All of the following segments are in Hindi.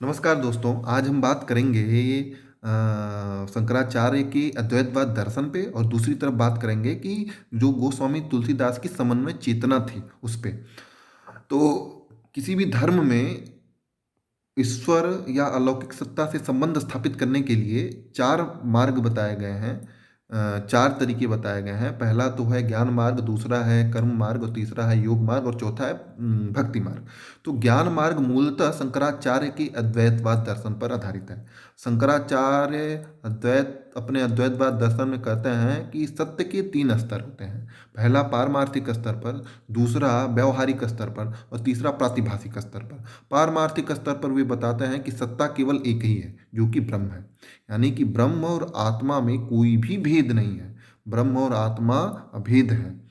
नमस्कार दोस्तों, आज हम बात करेंगे शंकराचार्य के अद्वैतवाद दर्शन पे और दूसरी तरफ बात करेंगे कि जो गोस्वामी तुलसीदास की समन्वय चेतना थी उस पे। तो किसी भी धर्म में ईश्वर या अलौकिक सत्ता से संबंध स्थापित करने के लिए 4 मार्ग बताए गए हैं। 4 तरीके बताए गए हैं। पहला तो है ज्ञान मार्ग, दूसरा है कर्म मार्ग और तीसरा है योग मार्ग और चौथा है भक्ति मार्ग। तो ज्ञान मार्ग मूलतः शंकराचार्य के अद्वैतवाद दर्शन पर आधारित है। शंकराचार्य अपने अद्वैतवाद दर्शन में कहते हैं कि सत्य के 3 स्तर होते हैं। पहला पारमार्थिक स्तर पर, दूसरा व्यवहारिक स्तर पर और तीसरा प्रातिभाषिक स्तर पर। पारमार्थिक स्तर पर वे बताते हैं कि सत्ता केवल एक ही है, जो कि ब्रह्म है। यानी कि ब्रह्म और आत्मा में कोई भी भेद नहीं है। ब्रह्म और आत्मा अभेद है।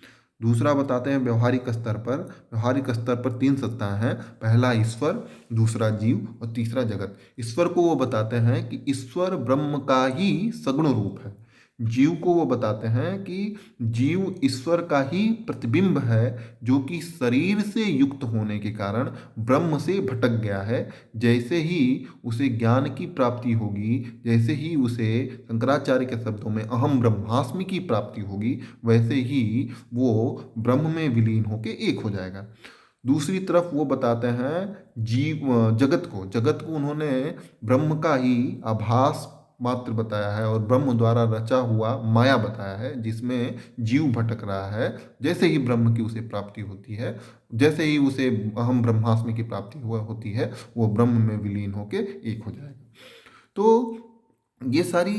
दूसरा बताते हैं व्यवहारिक स्तर पर। व्यवहारिक स्तर पर 3 सत्ताएं हैं। पहला ईश्वर, दूसरा जीव और तीसरा जगत। ईश्वर को वो बताते हैं कि ईश्वर ब्रह्म का ही सगुण रूप है। जीव को वो बताते हैं कि जीव ईश्वर का ही प्रतिबिंब है, जो कि शरीर से युक्त होने के कारण ब्रह्म से भटक गया है। जैसे ही उसे ज्ञान की प्राप्ति होगी, जैसे ही उसे शंकराचार्य के शब्दों में अहम ब्रह्मास्मि की प्राप्ति होगी, वैसे ही वो ब्रह्म में विलीन होकर एक हो जाएगा। दूसरी तरफ वो बताते हैं जगत को उन्होंने ब्रह्म का ही आभास मात्र बताया है और ब्रह्म द्वारा रचा हुआ माया बताया है, जिसमें जीव भटक रहा है। जैसे ही ब्रह्म की उसे प्राप्ति होती है, जैसे ही उसे अहम ब्रह्मास्मि की प्राप्ति हुआ होती है, वो ब्रह्म में विलीन होके एक हो जाएगा। तो ये सारी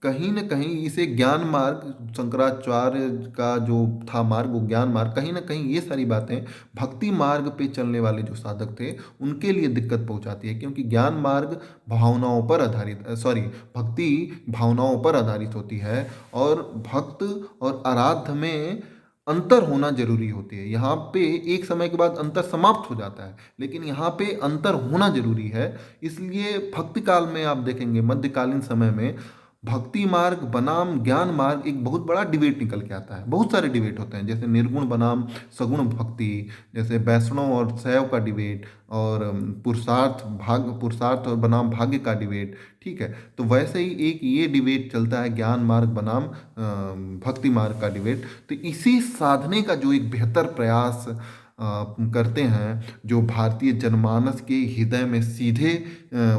कहीं न कहीं इसे ज्ञान मार्ग, शंकराचार्य का जो था मार्ग वो ज्ञान मार्ग, कहीं न कहीं ये सारी बातें भक्ति मार्ग पे चलने वाले जो साधक थे उनके लिए दिक्कत पहुंचाती है, क्योंकि ज्ञान मार्ग भावनाओं पर आधारित भक्ति भावनाओं पर आधारित होती है और भक्त और आराध्य में अंतर होना जरूरी होती है। यहाँ पे एक समय के बाद अंतर समाप्त हो जाता है, लेकिन यहाँ पे अंतर होना जरूरी है। इसलिए भक्ति काल में आप देखेंगे, मध्यकालीन समय में भक्ति मार्ग बनाम ज्ञान मार्ग एक बहुत बड़ा डिबेट निकल के आता है। बहुत सारे डिबेट होते हैं, जैसे निर्गुण बनाम सगुण भक्ति, जैसे वैष्णव और शैव का डिबेट, और पुरुषार्थ और बनाम भाग्य का डिबेट। ठीक है, तो वैसे ही एक ये डिबेट चलता है ज्ञान मार्ग बनाम भक्ति मार्ग का डिबेट। तो इसी साधने का जो एक बेहतर प्रयास करते हैं, जो भारतीय जनमानस के हृदय में सीधे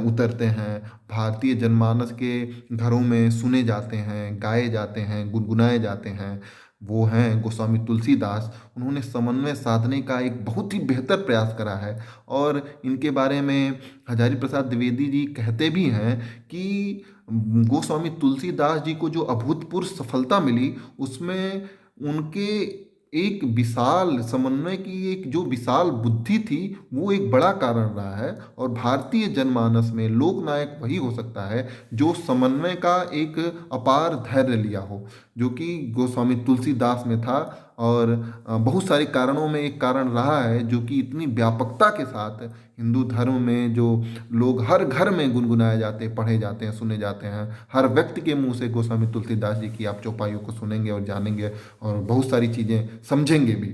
उतरते हैं, भारतीय जनमानस के घरों में सुने जाते हैं, गाए जाते हैं, गुनगुनाए जाते हैं, वो हैं गोस्वामी तुलसीदास। उन्होंने समन्वय साधने का एक बहुत ही बेहतर प्रयास करा है। और इनके बारे में हजारी प्रसाद द्विवेदी जी कहते भी हैं कि गोस्वामी तुलसीदास जी को जो अभूतपूर्व सफलता मिली, उसमें उनके एक विशाल समन्वय की एक जो विशाल बुद्धि थी, वो एक बड़ा कारण रहा है। और भारतीय जनमानस में लोकनायक वही हो सकता है जो समन्वय का एक अपार धैर्य लिया हो, जो कि गोस्वामी तुलसीदास में था। और बहुत सारे कारणों में एक कारण रहा है, जो कि इतनी व्यापकता के साथ हिंदू धर्म में जो लोग हर घर में गुनगुनाए जाते हैं, पढ़े जाते हैं, सुने जाते हैं। हर व्यक्ति के मुंह से गोस्वामी तुलसीदास जी की आप चौपाइयों को सुनेंगे और जानेंगे और बहुत सारी चीज़ें समझेंगे भी।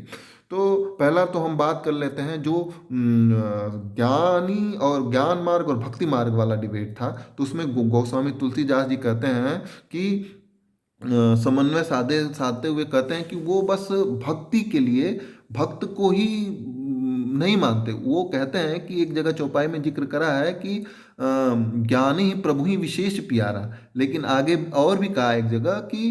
तो पहला तो हम बात कर लेते हैं जो ज्ञानी और ज्ञान मार्ग और भक्ति मार्ग वाला डिबेट था। तो उसमें गोस्वामी तुलसीदास जी कहते हैं कि समन्वय साधते हुए कहते हैं कि वो बस भक्ति के लिए भक्त को ही नहीं मानते। वो कहते हैं कि एक जगह चौपाई में जिक्र करा है कि ज्ञान ही प्रभु ही विशेष प्यारा, लेकिन आगे और भी कहा एक जगह कि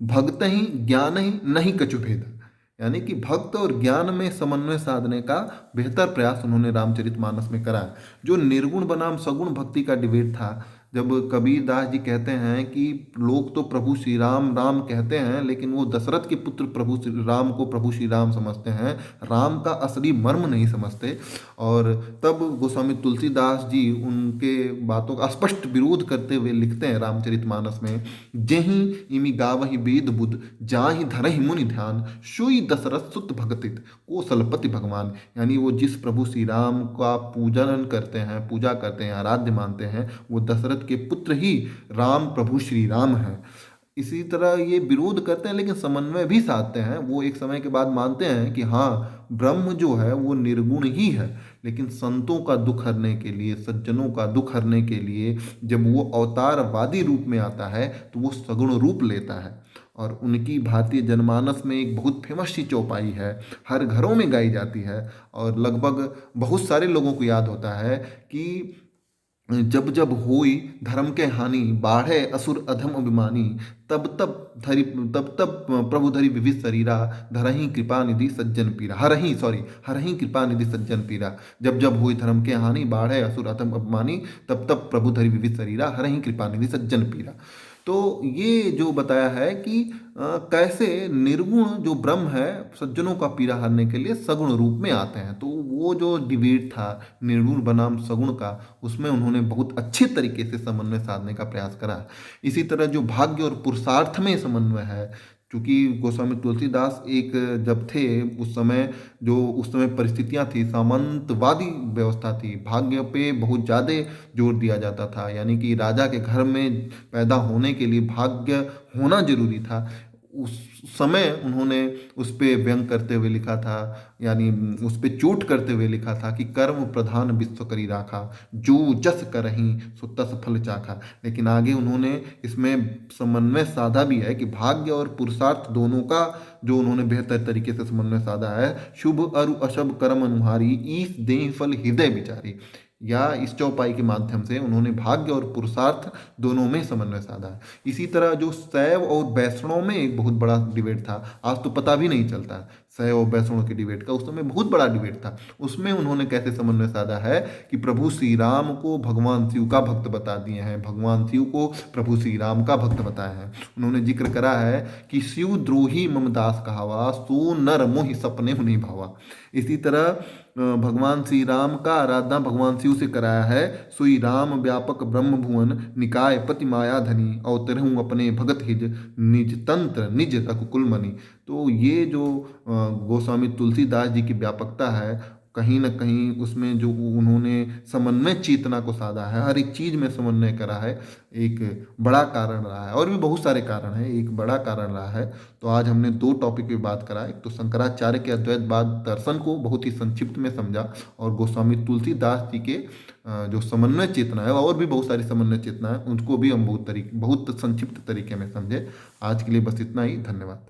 भक्त ही ज्ञान ही नहीं कछु भेद। यानी कि भक्त और ज्ञान में समन्वय साधने का बेहतर प्रयास उन्होंने रामचरितमानस में करा। जो निर्गुण बनाम सगुण भक्ति का डिबेट था, जब कबीर दास जी कहते हैं कि लोग तो प्रभु श्री राम राम कहते हैं, लेकिन वो दशरथ के पुत्र प्रभु श्री राम को प्रभु श्री राम समझते हैं, राम का असली मर्म नहीं समझते। और तब गोस्वामी तुलसीदास जी उनके बातों का स्पष्ट विरोध करते हुए लिखते हैं रामचरितमानस में, जेहि इमि गावहि वेद बुध, जाहि धरहि मुनि ध्यान, सोई दशरथ सुत भगतित कोसलपति भगवान। यानी वो जिस प्रभु श्री राम का पूजा करते हैं, आराध्य मानते हैं, वो दशरथ के पुत्र ही राम प्रभु श्री राम हैं। इसी तरह ये विरोध करते हैं लेकिन समन्वय भी साधते हैं। वो एक समय के बाद मानते हैं कि हाँ, ब्रह्म जो है वो निर्गुण ही है, लेकिन संतों का दुख हरने के लिए, सज्जनों का दुख हरने के लिए जब वो अवतारवादी रूप में आता है तो वो सगुण रूप लेता है। और उनकी भारतीय जनमानस में एक बहुत फेमस सी चौपाई है, हर घरों में गाई जाती है और लगभग बहुत सारे लोगों को याद होता है कि जब जब होई धर्म के हानि, बाढ़े असुर अधम अभिमानी, तब तब धरि तब तब प्रभु धरि विविध शरीरा, धरहि कृपा निधि सज्जन पीरा, हरहि कृपा निधि सज्जन पीरा। जब जब हुई धर्म के हानि, बाढ़े असुर अधम अभिमानी, तब तब प्रभु धरि विविध शरीरा, हरहि कृपा निधि सज्जन पीरा। तो ये जो बताया है कि कैसे निर्गुण जो ब्रह्म है सज्जनों का पीड़ा हरने के लिए सगुण रूप में आते हैं। तो वो जो डिबेट था निर्गुण बनाम सगुण का, उसमें उन्होंने बहुत अच्छे तरीके से समन्वय साधने का प्रयास करा। इसी तरह जो भाग्य और पुरुषार्थ में समन्वय है, क्योंकि गोस्वामी तुलसीदास एक जब थे उस समय परिस्थितियां थी, सामंतवादी व्यवस्था थी, भाग्य पे बहुत ज़्यादा जोर दिया जाता था, यानी कि राजा के घर में पैदा होने के लिए भाग्य होना जरूरी था। उस समय उन्होंने उस पे व्यंग करते हुए लिखा था, यानी उस पे चोट करते हुए लिखा था कि कर्म प्रधान विश्व करी राखा, जो जस करहीं सो तस फल चाखा। लेकिन आगे उन्होंने इसमें समन्वय साधा भी है कि भाग्य और पुरुषार्थ दोनों का जो उन्होंने बेहतर तरीके से समन्वय साधा है। शुभ अरु अशुभ कर्म अनुहारी, ईस देह फल हृदय विचारी। या इस चौपाई के माध्यम से उन्होंने भाग्य और पुरुषार्थ दोनों में समन्वय साधा है। इसी तरह जो शैव और वैष्णव में एक बहुत बड़ा डिबेट था, आज तो पता भी नहीं चलता शैव और वैष्णव के डिबेट का, उस समय बहुत बड़ा डिबेट था। उसमें उन्होंने कैसे समन्वय साधा है कि प्रभु श्री राम को भगवान शिव का भक्त बता दिए हैं, भगवान शिव को प्रभु श्री राम का भक्त बताया है। उन्होंने जिक्र करा है कि शिव द्रोही मम दास कहावा, सो नर मोहि सपने नहीं भावा। इसी तरह भगवान श्री राम का आराधना भगवान शिव से कराया है। सोई राम व्यापक ब्रह्म भुवन, निकाय पति माया धनी, अवतरहूँ अपने भगत हिज, निज तंत्र निज रघुकुल मनि। तो ये जो गोस्वामी तुलसीदास जी की व्यापकता है, कहीं ना कहीं उसमें जो उन्होंने समन्वय चेतना को साधा है, हर एक चीज में समन्वय करा है, एक बड़ा कारण रहा है। और भी बहुत सारे कारण हैं, एक बड़ा कारण रहा है। तो आज हमने दो टॉपिक पे बात करा, एक तो शंकराचार्य के अद्वैतवाद दर्शन को बहुत ही संक्षिप्त में समझा, और गोस्वामी तुलसीदास जी के जो समन्वय चेतना है, और भी बहुत सारी समन्वय चेतना है, उनको भी हम बहुत संक्षिप्त तरीके में समझे। आज के लिए बस इतना ही, धन्यवाद।